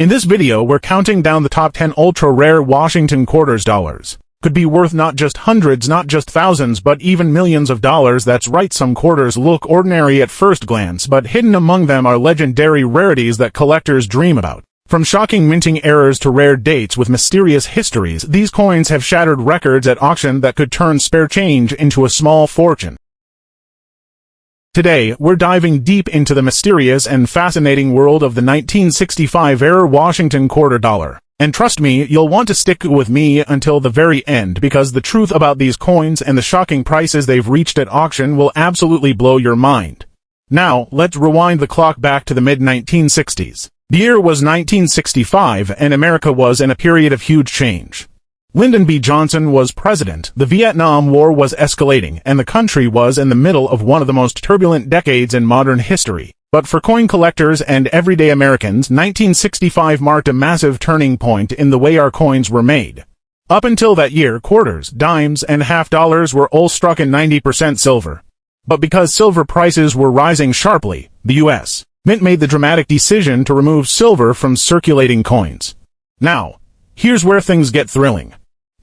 In this video, we're counting down the top 10 ultra-rare Washington quarters dollars. Could be worth not just hundreds, not just thousands, but even millions of dollars. That's right, some quarters look ordinary at first glance, but hidden among them are legendary rarities that collectors dream about. From shocking minting errors to rare dates with mysterious histories, these coins have shattered records at auction that could turn spare change into a small fortune. Today, we're diving deep into the mysterious and fascinating world of the 1965-era Washington quarter dollar. And trust me, you'll want to stick with me until the very end, because the truth about these coins and the shocking prices they've reached at auction will absolutely blow your mind. Now, let's rewind the clock back to the mid-1960s. The year was 1965, and America was in a period of huge change. Lyndon B. Johnson was president, the Vietnam War was escalating, and the country was in the middle of one of the most turbulent decades in modern history. But for coin collectors and everyday Americans, 1965 marked a massive turning point in the way our coins were made. Up until that year, quarters, dimes, and half dollars were all struck in 90% silver. But because silver prices were rising sharply, the U.S. Mint made the dramatic decision to remove silver from circulating coins. Now, here's where things get thrilling.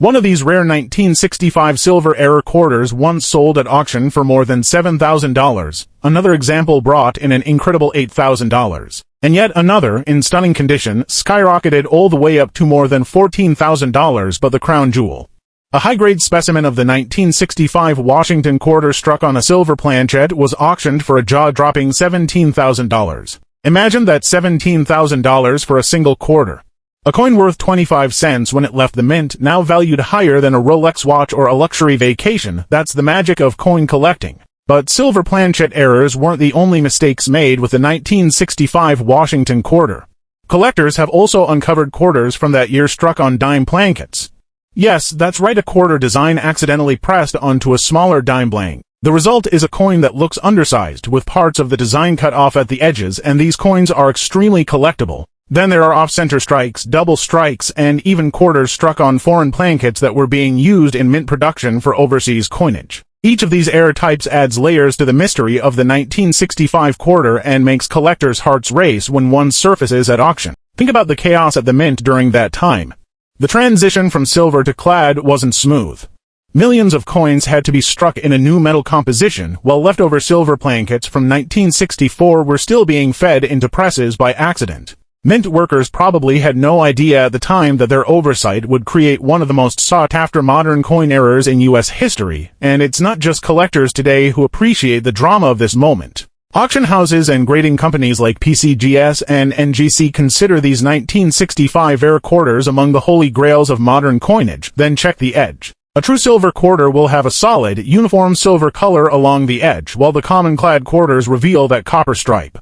One of these rare 1965 silver-era quarters once sold at auction for more than $7,000, another example brought in an incredible $8,000, and yet another, in stunning condition, skyrocketed all the way up to more than $14,000, but the crown jewel. A high-grade specimen of the 1965 Washington quarter struck on a silver planchet was auctioned for a jaw-dropping $17,000. Imagine that $17,000 for a single quarter. A coin worth 25 cents when it left the mint, now valued higher than a Rolex watch or a luxury vacation. That's the magic of coin collecting. But silver planchet errors weren't the only mistakes made with the 1965 Washington quarter. Collectors have also uncovered quarters from that year struck on dime plankets. Yes, that's right, a quarter design accidentally pressed onto a smaller dime blank. The result is a coin that looks undersized, with parts of the design cut off at the edges, and these coins are extremely collectible. Then there are off-center strikes, double strikes, and even quarters struck on foreign plankets that were being used in mint production for overseas coinage. Each of these error types adds layers to the mystery of the 1965 quarter and makes collectors' hearts race when one surfaces at auction. Think about the chaos at the mint during that time. The transition from silver to clad wasn't smooth. Millions of coins had to be struck in a new metal composition, while leftover silver plankets from 1964 were still being fed into presses by accident. Mint workers probably had no idea at the time that their oversight would create one of the most sought-after modern coin errors in U.S. history, and it's not just collectors today who appreciate the drama of this moment. Auction houses and grading companies like PCGS and NGC consider these 1965-era quarters among the holy grails of modern coinage. Then check the edge. A true silver quarter will have a solid, uniform silver color along the edge, while the common clad quarters reveal that copper stripe.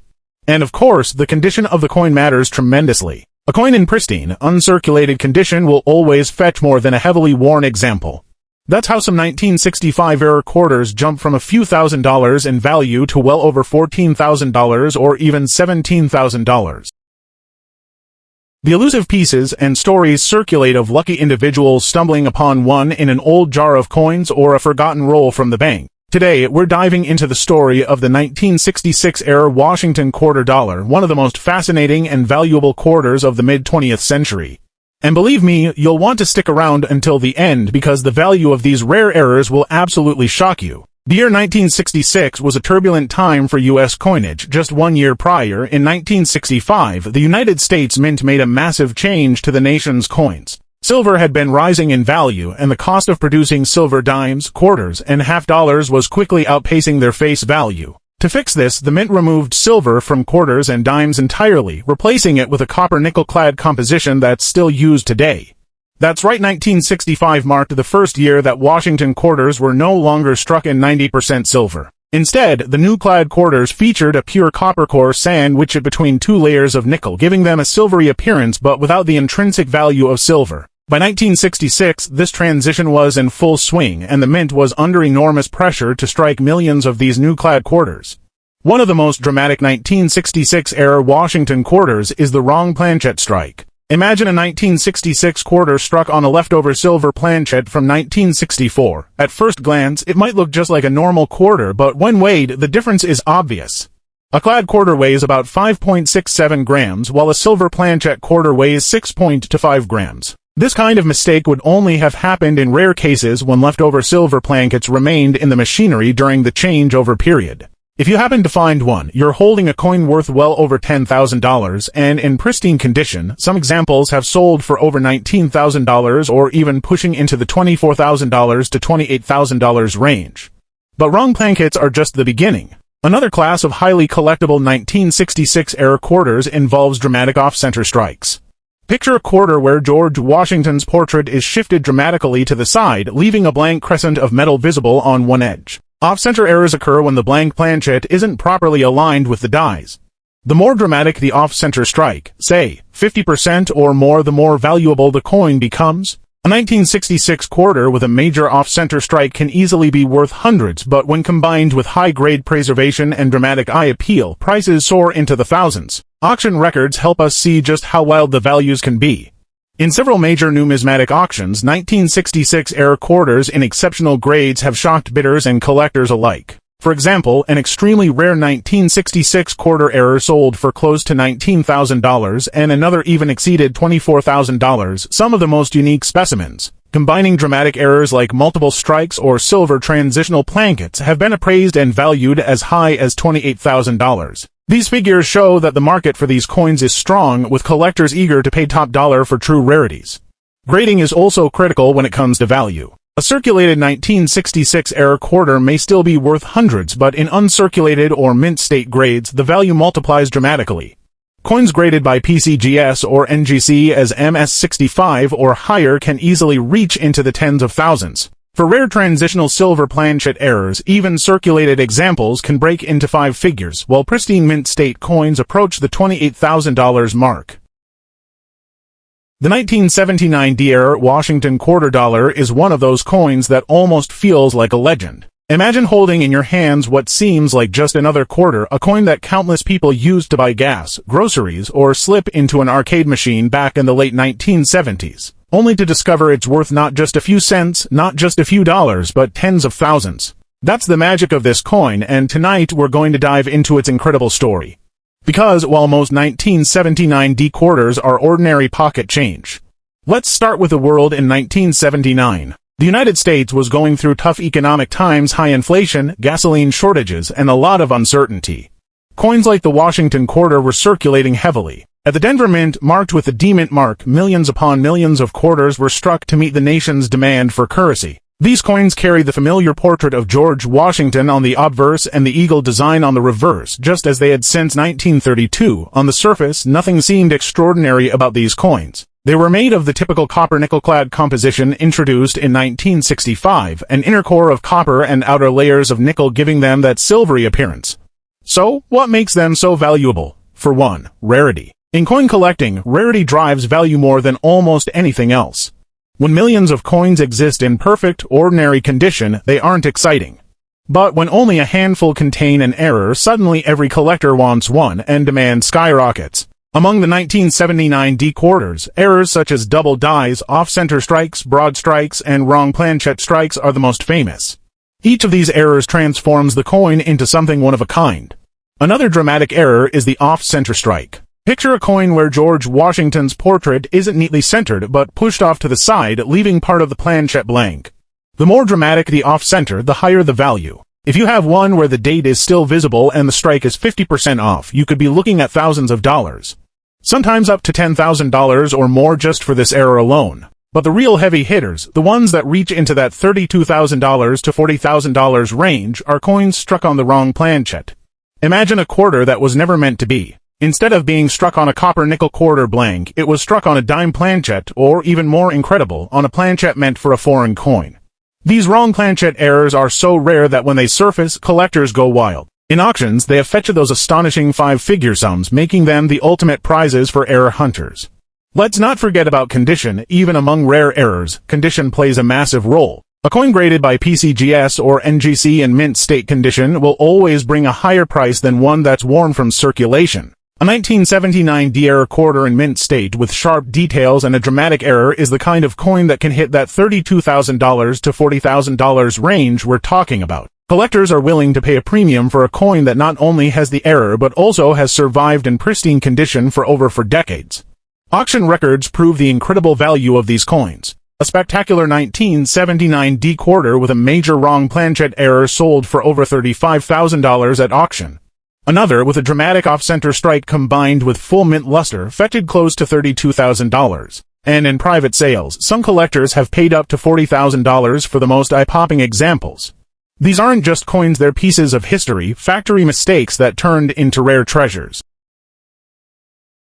And of course, the condition of the coin matters tremendously. A coin in pristine, uncirculated condition will always fetch more than a heavily worn example. That's how some 1965-era quarters jump from a few $1,000s in value to well over $14,000 or even $17,000. The elusive pieces and stories circulate of lucky individuals stumbling upon one in an old jar of coins or a forgotten roll from the bank. Today, we're diving into the story of the 1966-era Washington quarter dollar, one of the most fascinating and valuable quarters of the mid-20th century. And believe me, you'll want to stick around until the end because the value of these rare errors will absolutely shock you. The year 1966 was a turbulent time for U.S. coinage. Just 1 year prior, in 1965, the United States Mint made a massive change to the nation's coins. Silver had been rising in value, and the cost of producing silver dimes, quarters, and half dollars was quickly outpacing their face value. To fix this, the mint removed silver from quarters and dimes entirely, replacing it with a copper-nickel-clad composition that's still used today. That's right, 1965 marked the first year that Washington quarters were no longer struck in 90% silver. Instead, the new clad quarters featured a pure copper core sandwiched between two layers of nickel, giving them a silvery appearance but without the intrinsic value of silver. By 1966, this transition was in full swing, and the mint was under enormous pressure to strike millions of these new clad quarters. One of the most dramatic 1966-era Washington quarters is the wrong planchet strike. Imagine a 1966 quarter struck on a leftover silver planchet from 1964. At first glance, it might look just like a normal quarter, but when weighed, the difference is obvious. A clad quarter weighs about 5.67 grams, while a silver planchet quarter weighs 6.25 grams. This kind of mistake would only have happened in rare cases when leftover silver plankets remained in the machinery during the changeover period. If you happen to find one, you're holding a coin worth well over $10,000 and in pristine condition. Some examples have sold for over $19,000 or even pushing into the $24,000 to $28,000 range. But wrong plankets are just the beginning. Another class of highly collectible 1966-era quarters involves dramatic off-center strikes. Picture a quarter where George Washington's portrait is shifted dramatically to the side, leaving a blank crescent of metal visible on one edge. Off-center errors occur when the blank planchet isn't properly aligned with the dies. The more dramatic the off-center strike, say, 50% or more, the more valuable the coin becomes. A 1966 quarter with a major off-center strike can easily be worth hundreds, but when combined with high-grade preservation and dramatic eye appeal, prices soar into the thousands. Auction records help us see just how wild the values can be. In several major numismatic auctions, 1966-era quarters in exceptional grades have shocked bidders and collectors alike. For example, an extremely rare 1966 quarter error sold for close to $19,000 and another even exceeded $24,000, some of the most unique specimens. Combining dramatic errors like multiple strikes or silver transitional plankets have been appraised and valued as high as $28,000. These figures show that the market for these coins is strong, with collectors eager to pay top dollar for true rarities. Grading is also critical when it comes to value. A circulated 1966-era quarter may still be worth hundreds, but in uncirculated or mint state grades, the value multiplies dramatically. Coins graded by PCGS or NGC as MS65 or higher can easily reach into the tens of thousands. For rare transitional silver planchet errors, even circulated examples can break into five figures, while pristine mint state coins approach the $28,000 mark. The 1979 D-era Washington quarter dollar is one of those coins that almost feels like a legend. Imagine holding in your hands what seems like just another quarter, a coin that countless people used to buy gas, groceries, or slip into an arcade machine back in the late 1970s. Only to discover it's worth not just a few cents, not just a few dollars, but tens of thousands. That's the magic of this coin, and tonight we're going to dive into its incredible story. Because while most 1979 D quarters are ordinary pocket change, let's start with the world in 1979. The United States was going through tough economic times, high inflation, gasoline shortages, and a lot of uncertainty. Coins like the Washington quarter were circulating heavily. At the Denver Mint, marked with the D-Mint mark, millions upon millions of quarters were struck to meet the nation's demand for currency. These coins carried the familiar portrait of George Washington on the obverse and the eagle design on the reverse, just as they had since 1932. On the surface, nothing seemed extraordinary about these coins. They were made of the typical copper nickel-clad composition introduced in 1965, an inner core of copper and outer layers of nickel giving them that silvery appearance. So, what makes them so valuable? For one, rarity. In coin collecting, rarity drives value more than almost anything else. When millions of coins exist in perfect, ordinary condition, they aren't exciting. But when only a handful contain an error, suddenly every collector wants one, and demand skyrockets. Among the 1979 D quarters, errors such as double dies, off-center strikes, broad strikes, and wrong planchet strikes are the most famous. Each of these errors transforms the coin into something one of a kind. Another dramatic error is the off-center strike. Picture a coin where George Washington's portrait isn't neatly centered but pushed off to the side, leaving part of the planchet blank. The more dramatic the off-center, the higher the value. If you have one where the date is still visible and the strike is 50% off, you could be looking at thousands of dollars. Sometimes up to $10,000 or more just for this error alone. But the real heavy hitters, the ones that reach into that $32,000 to $40,000 range, are coins struck on the wrong planchet. Imagine a quarter that was never meant to be. Instead of being struck on a copper nickel quarter blank, it was struck on a dime planchet, or even more incredible, on a planchet meant for a foreign coin. These wrong planchet errors are so rare that when they surface, collectors go wild. In auctions, they have fetched those astonishing five-figure sums, making them the ultimate prizes for error hunters. Let's not forget about condition. Even among rare errors, condition plays a massive role. A coin graded by PCGS or NGC in mint state condition will always bring a higher price than one that's worn from circulation. A 1979 D-era quarter in mint state with sharp details and a dramatic error is the kind of coin that can hit that $32,000 to $40,000 range we're talking about. Collectors are willing to pay a premium for a coin that not only has the error but also has survived in pristine condition for decades. Auction records prove the incredible value of these coins. A spectacular 1979 D quarter with a major wrong planchet error sold for over $35,000 at auction. Another with a dramatic off-center strike combined with full mint luster fetched close to $32,000. And in private sales, some collectors have paid up to $40,000 for the most eye-popping examples. These aren't just coins, they're pieces of history, factory mistakes that turned into rare treasures.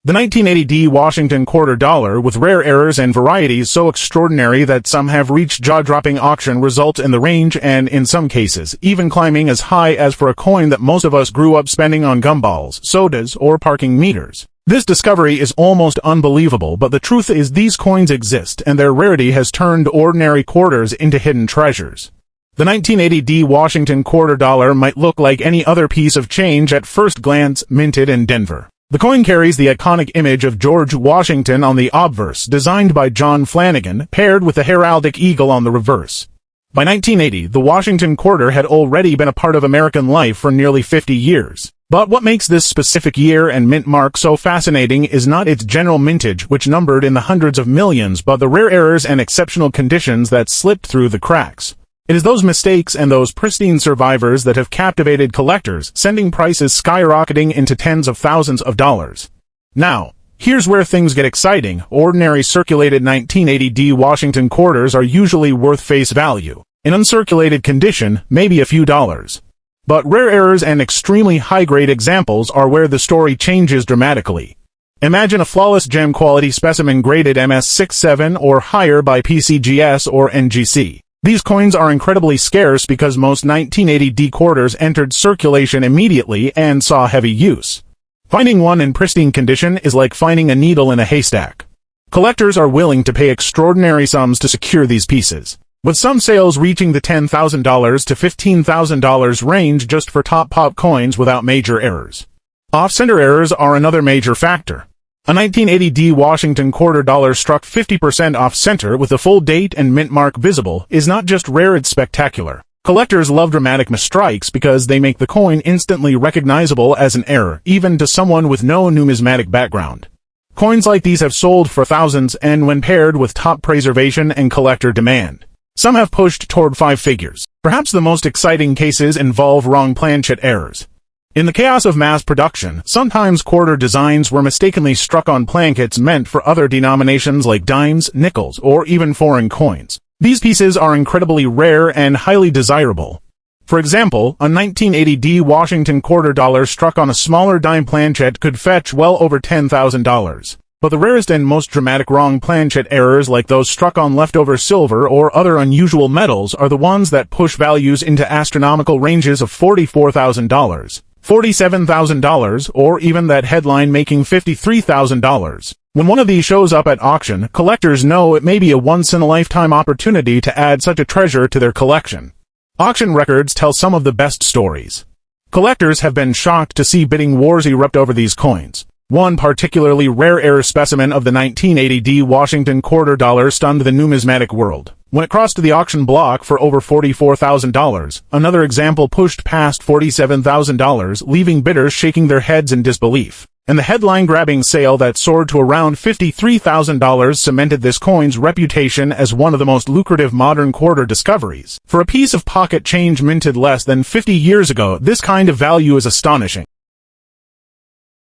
The 1980 D Washington quarter dollar, with rare errors and varieties so extraordinary that some have reached jaw-dropping auction results in the range and, in some cases, even climbing as high as for a coin that most of us grew up spending on gumballs, sodas, or parking meters. This discovery is almost unbelievable, but the truth is these coins exist, and their rarity has turned ordinary quarters into hidden treasures. The 1980 D Washington quarter dollar might look like any other piece of change at first glance, minted in Denver. The coin carries the iconic image of George Washington on the obverse, designed by John Flanagan, paired with the heraldic eagle on the reverse. By 1980, the Washington quarter had already been a part of American life for nearly 50 years. But what makes this specific year and mint mark so fascinating is not its general mintage, which numbered in the hundreds of millions, but the rare errors and exceptional conditions that slipped through the cracks. It is those mistakes and those pristine survivors that have captivated collectors, sending prices skyrocketing into tens of thousands of dollars. Now, here's where things get exciting. Ordinary circulated 1980 D Washington quarters are usually worth face value. In uncirculated condition, maybe a few dollars. But rare errors and extremely high-grade examples are where the story changes dramatically. Imagine a flawless gem-quality specimen graded MS67 or higher by PCGS or NGC. These coins are incredibly scarce because most 1980 D quarters entered circulation immediately and saw heavy use. Finding one in pristine condition is like finding a needle in a haystack. Collectors are willing to pay extraordinary sums to secure these pieces, with some sales reaching the $10,000 to $15,000 range just for top pop coins without major errors. Off-center errors are another major factor. A 1980 D Washington quarter dollar struck 50% off-center with the full date and mint mark visible is not just rare, it's spectacular. Collectors love dramatic misstrikes because they make the coin instantly recognizable as an error, even to someone with no numismatic background. Coins like these have sold for thousands, and when paired with top preservation and collector demand, some have pushed toward 5 figures. Perhaps the most exciting cases involve wrong planchet errors. In the chaos of mass production, sometimes quarter designs were mistakenly struck on plankets meant for other denominations like dimes, nickels, or even foreign coins. These pieces are incredibly rare and highly desirable. For example, a 1980 D Washington quarter dollar struck on a smaller dime planchet could fetch well over $10,000. But the rarest and most dramatic wrong planchet errors, like those struck on leftover silver or other unusual metals, are the ones that push values into astronomical ranges of $44,000. $47,000, or even that headline making $53,000. When one of these shows up at auction, collectors know it may be a once-in-a-lifetime opportunity to add such a treasure to their collection. Auction records tell some of the best stories. Collectors have been shocked to see bidding wars erupt over these coins. One particularly rare error specimen of the 1980 D Washington quarter dollar stunned the numismatic world. When it crossed the auction block for over $44,000, another example pushed past $47,000, leaving bidders shaking their heads in disbelief. And the headline-grabbing sale that soared to around $53,000 cemented this coin's reputation as one of the most lucrative modern quarter discoveries. For a piece of pocket change minted less than 50 years ago, this kind of value is astonishing.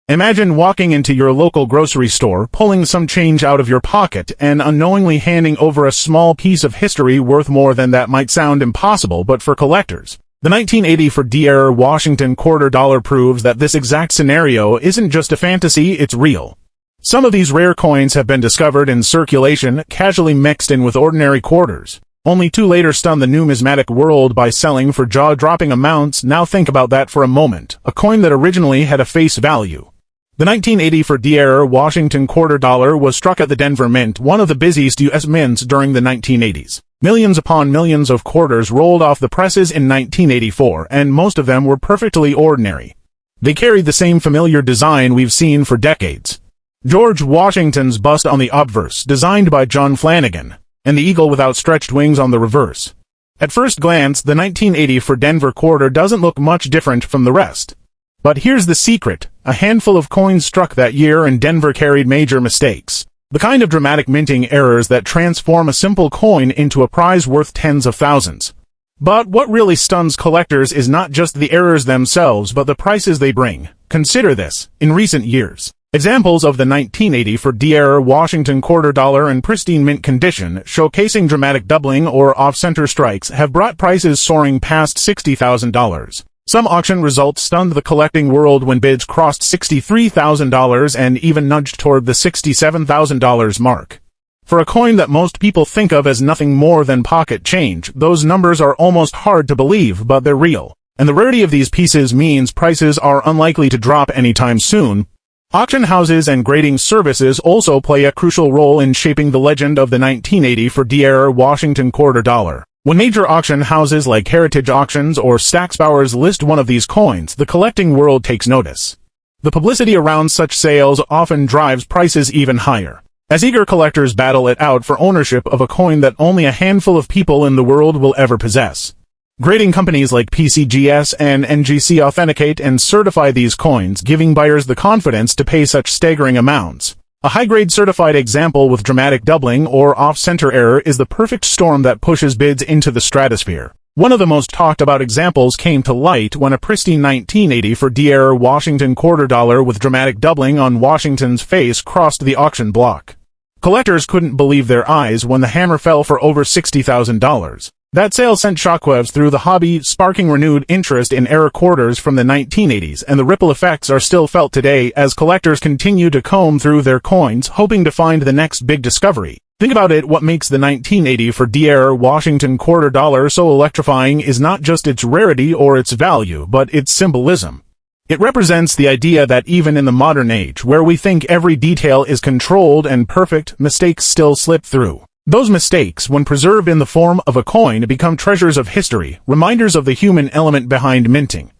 Imagine walking into your local grocery store, pulling some change out of your pocket, and unknowingly handing over a small piece of history worth more than that. Might sound impossible, but for collectors, the 1980 for D-era Washington quarter dollar proves that this exact scenario isn't just a fantasy, it's real. Some of these rare coins have been discovered in circulation, casually mixed in with ordinary quarters, only to later stun the numismatic world by selling for jaw-dropping amounts. Now think about that for a moment. A coin that originally had a face value. The 1980 for D-era Washington quarter dollar was struck at the Denver Mint, one of the busiest U.S. mints during the 1980s. Millions upon millions of quarters rolled off the presses in 1984, and most of them were perfectly ordinary. They carried the same familiar design we've seen for decades. George Washington's bust on the obverse, designed by John Flanagan, and the eagle with outstretched wings on the reverse. At first glance, the 1980 for Denver quarter doesn't look much different from the rest. But here's the secret. A handful of coins struck that year and Denver carried major mistakes. The kind of dramatic minting errors that transform a simple coin into a prize worth tens of thousands. But what really stuns collectors is not just the errors themselves but the prices they bring. Consider this. In recent years, examples of the 1980 for D-error Washington quarter dollar in pristine mint condition, showcasing dramatic doubling or off-center strikes, have brought prices soaring past $60,000. Some auction results stunned the collecting world when bids crossed $63,000 and even nudged toward the $67,000 mark. For a coin that most people think of as nothing more than pocket change, those numbers are almost hard to believe, but they're real. And the rarity of these pieces means prices are unlikely to drop anytime soon. Auction houses and grading services also play a crucial role in shaping the legend of the 1980 for D-error Washington quarter dollar. When major auction houses like Heritage Auctions or Stack's Bowers list one of these coins, the collecting world takes notice. The publicity around such sales often drives prices even higher, as eager collectors battle it out for ownership of a coin that only a handful of people in the world will ever possess. Grading companies like PCGS and NGC authenticate and certify these coins, giving buyers the confidence to pay such staggering amounts. A high-grade certified example with dramatic doubling or off-center error is the perfect storm that pushes bids into the stratosphere. One of the most talked-about examples came to light when a pristine 1980 for D-error Washington quarter dollar with dramatic doubling on Washington's face crossed the auction block. Collectors couldn't believe their eyes when the hammer fell for over $60,000. That sale sent shockwaves through the hobby, sparking renewed interest in error quarters from the 1980s, and the ripple effects are still felt today as collectors continue to comb through their coins, hoping to find the next big discovery. Think about it, what makes the 1980 for D-error Washington quarter dollar so electrifying is not just its rarity or its value, but its symbolism. It represents the idea that even in the modern age, where we think every detail is controlled and perfect, mistakes still slip through. Those mistakes, when preserved in the form of a coin, become treasures of history, reminders of the human element behind minting.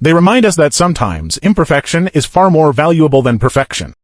They remind us that sometimes imperfection is far more valuable than perfection.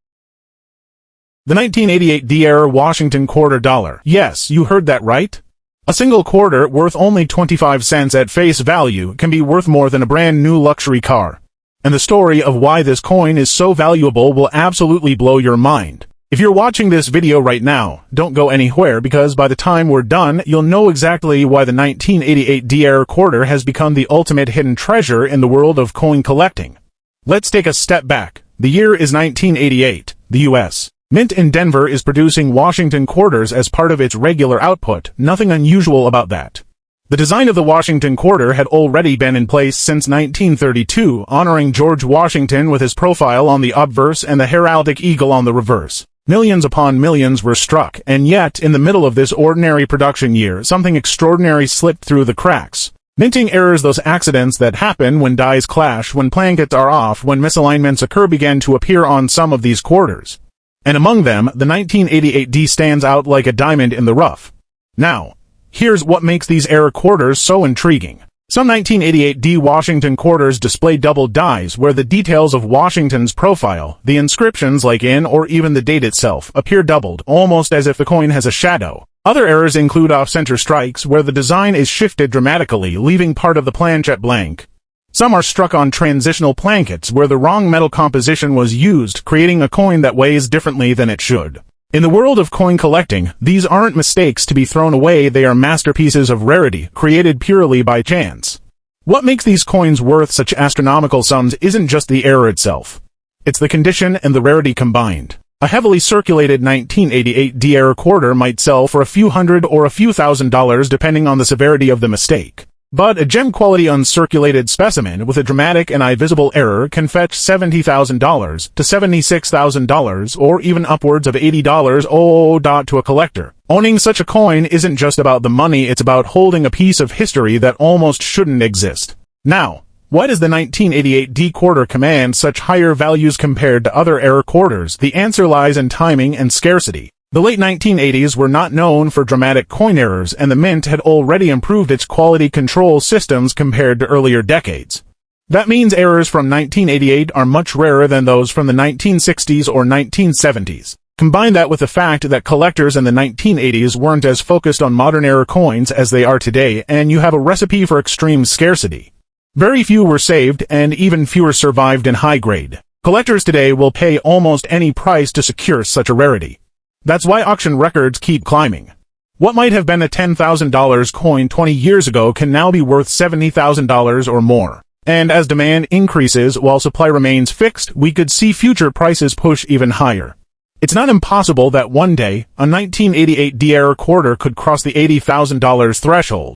The 1988 D-error Washington quarter dollar. Yes, you heard that right. A single quarter, worth only 25 cents at face value, can be worth more than a brand new luxury car. And the story of why this coin is so valuable will absolutely blow your mind. If you're watching this video right now, don't go anywhere, because by the time we're done, you'll know exactly why the 1988 D-error quarter has become the ultimate hidden treasure in the world of coin collecting. Let's take a step back. The year is 1988, the U.S. Mint in Denver is producing Washington quarters as part of its regular output, nothing unusual about that. The design of the Washington quarter had already been in place since 1932, honoring George Washington with his profile on the obverse and the heraldic eagle on the reverse. Millions upon millions were struck, and yet, in the middle of this ordinary production year, something extraordinary slipped through the cracks. Minting errors, those accidents that happen when dies clash, when plankets are off, when misalignments occur, began to appear on some of these quarters. And among them, the 1988 D stands out like a diamond in the rough. Now, here's what makes these error quarters so intriguing. Some 1988 D Washington quarters display double dies where the details of Washington's profile, the inscriptions like in or even the date itself, appear doubled, almost as if the coin has a shadow. Other errors include off-center strikes where the design is shifted dramatically, leaving part of the planchet blank. Some are struck on transitional plankets where the wrong metal composition was used, creating a coin that weighs differently than it should. In the world of coin collecting, these aren't mistakes to be thrown away, they are masterpieces of rarity, created purely by chance. What makes these coins worth such astronomical sums isn't just the error itself. It's the condition and the rarity combined. A heavily circulated 1988 D-error quarter might sell for a few hundred or a few $1,000s depending on the severity of the mistake. But a gem-quality uncirculated specimen with a dramatic and visible error can fetch $70,000 to $76,000 or even upwards of $80 to a collector. Owning such a coin isn't just about the money, it's about holding a piece of history that almost shouldn't exist. Now, why does the 1988 D quarter command such higher values compared to other error quarters? The answer lies in timing and scarcity. The late 1980s were not known for dramatic coin errors, and the mint had already improved its quality control systems compared to earlier decades. That means errors from 1988 are much rarer than those from the 1960s or 1970s. Combine that with the fact that collectors in the 1980s weren't as focused on modern-era coins as they are today, and you have a recipe for extreme scarcity. Very few were saved, and even fewer survived in high grade. Collectors today will pay almost any price to secure such a rarity. That's why auction records keep climbing. What might have been a $10,000 coin 20 years ago can now be worth $70,000 or more. And as demand increases while supply remains fixed, we could see future prices push even higher. It's not impossible that one day, a 1988 D-era quarter could cross the $80,000 threshold.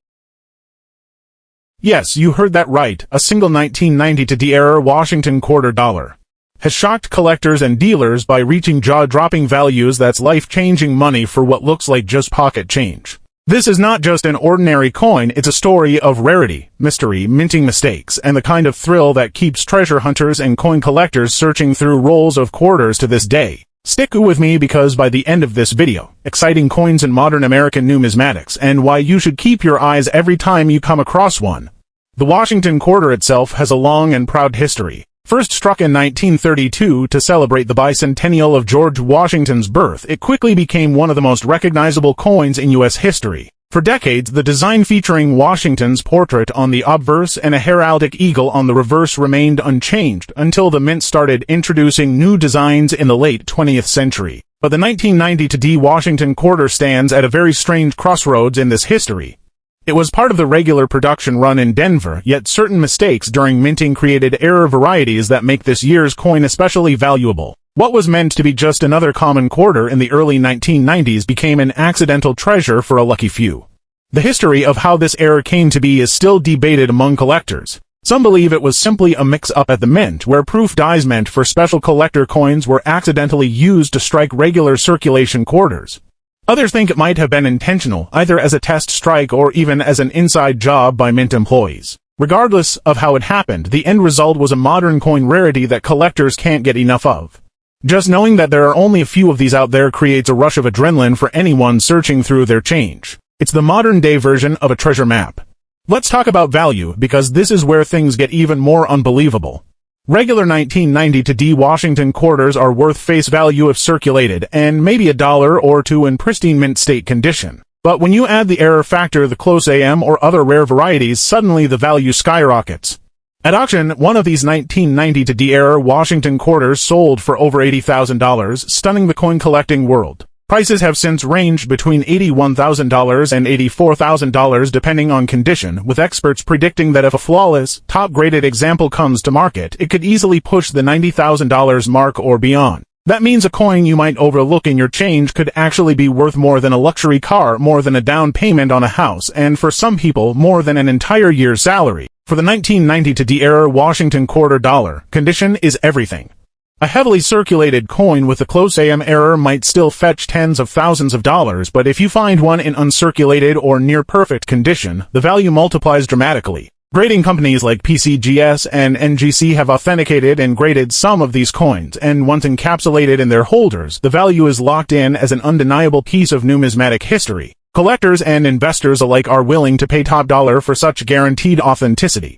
Yes, you heard that right, a single 1992 D-era Washington quarter dollar has shocked collectors and dealers by reaching jaw-dropping values that's life-changing money for what looks like just pocket change. This is not just an ordinary coin, it's a story of rarity, mystery, minting mistakes, and the kind of thrill that keeps treasure hunters and coin collectors searching through rolls of quarters to this day. Stick with me because by the end of this video, exciting coins in modern American numismatics and why you should keep your eyes every time you come across one. The Washington quarter itself has a long and proud history. First struck in 1932 to celebrate the bicentennial of George Washington's birth, it quickly became one of the most recognizable coins in U.S. history. For decades, the design featuring Washington's portrait on the obverse and a heraldic eagle on the reverse remained unchanged until the mint started introducing new designs in the late 20th century. But the 1992 D Washington quarter stands at a very strange crossroads in this history. It was part of the regular production run in Denver, yet certain mistakes during minting created error varieties that make this year's coin especially valuable. What was meant to be just another common quarter in the early 1990s became an accidental treasure for a lucky few. The history of how this error came to be is still debated among collectors. Some believe it was simply a mix-up at the mint, where proof dies meant for special collector coins were accidentally used to strike regular circulation quarters. Others think it might have been intentional, either as a test strike or even as an inside job by mint employees. Regardless of how it happened, the end result was a modern coin rarity that collectors can't get enough of. Just knowing that there are only a few of these out there creates a rush of adrenaline for anyone searching through their change. It's the modern-day version of a treasure map. Let's talk about value, because this is where things get even more unbelievable. Regular 1992 D Washington quarters are worth face value if circulated, and maybe $1 or $2 in pristine mint state condition. But when you add the error factor, the close AM, or other rare varieties, suddenly the value skyrockets. At auction, one of these 1992 D-era Washington quarters sold for over $80,000, stunning the coin collecting world. Prices have since ranged between $81,000 and $84,000 depending on condition, with experts predicting that if a flawless, top-graded example comes to market, it could easily push the $90,000 mark or beyond. That means a coin you might overlook in your change could actually be worth more than a luxury car, more than a down payment on a house, and for some people, more than an entire year's salary. For the 1992 D-era Washington quarter dollar, condition is everything. A heavily circulated coin with a close AM error might still fetch tens of thousands of dollars, but if you find one in uncirculated or near-perfect condition, the value multiplies dramatically. Grading companies like PCGS and NGC have authenticated and graded some of these coins, and once encapsulated in their holders, the value is locked in as an undeniable piece of numismatic history. Collectors and investors alike are willing to pay top dollar for such guaranteed authenticity.